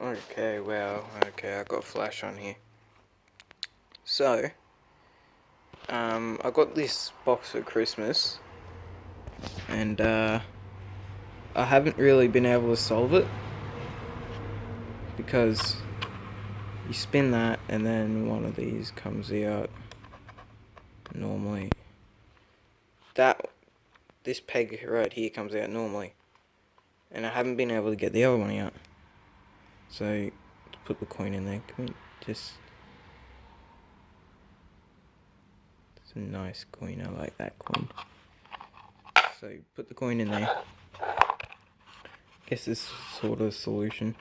Okay, well, okay, I got a flash on here. So, I got this box for Christmas, and I haven't really been able to solve it because you spin that, and then one of these comes out. Normally, this peg right here comes out normally, and I haven't been able to get the other one out. So, to put the coin in there, can we just... It's a nice coin, I like that coin. So, put the coin in there. Guess this is sort of a solution,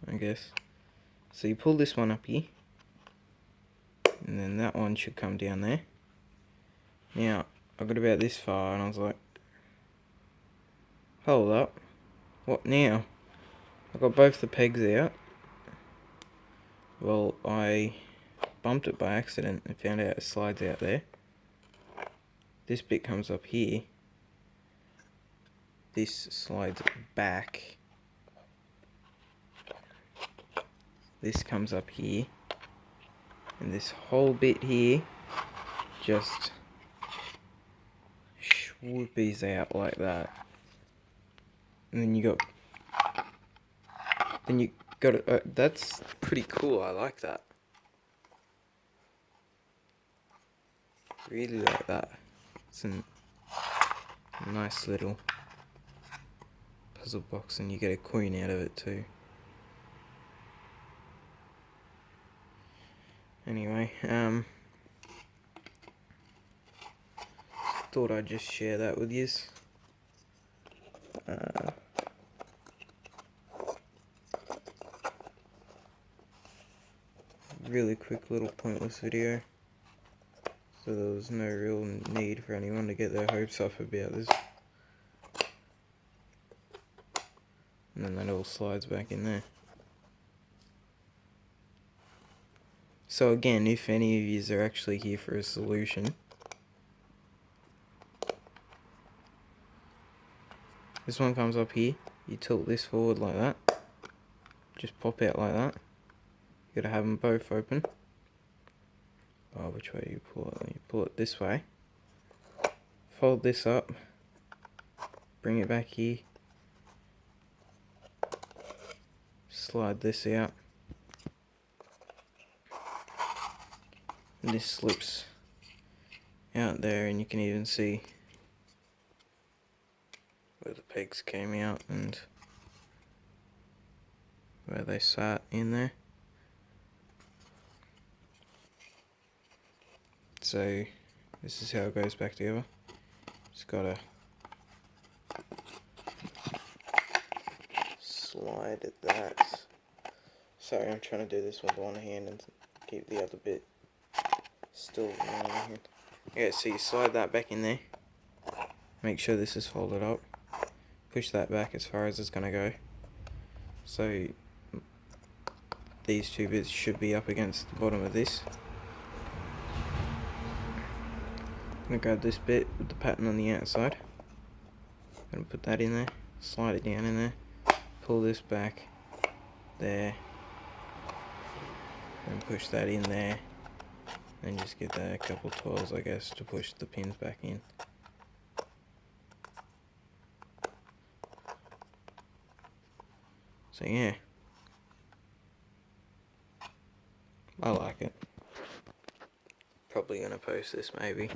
I guess. So you pull this one up here, and then that one should come down there. Now, I got about this far, and I was like, hold up, what now? I got both the pegs out. Well, I bumped it by accident and found out it slides out there. This bit comes up here. This slides back. This comes up here. And this whole bit here just swoopies out like that. And then you got it. That's pretty cool. I like that. Really like that. It's a nice little puzzle box, and you get a coin out of it too. Anyway, thought I'd just share that with yous. Really quick little pointless video. So there was no real need for anyone to get their hopes up about this. And then that all slides back in there. So again, if any of yous are actually here for a solution, this one comes up here, you tilt this forward like that, just pop out like that. You gotta have them both open. Oh, which way you pull it? You pull it this way. Fold this up, bring it back here, slide this out, and this slips out there, and you can even see where the pegs came out and where they sat in there. So this is how it goes back together. Just gotta slide that. Sorry, I'm trying to do this with one hand and keep the other bit still in my hand. Yeah, so you slide that back in there. Make sure this is folded up. Push that back as far as it's gonna go. So these two bits should be up against the bottom of this. I'm gonna grab this bit with the pattern on the outside. I'm gonna put that in there, slide it down in there, pull this back there, and push that in there, and just give that a couple twirls, I guess, to push the pins back in. So yeah, I like it. Probably gonna post this maybe.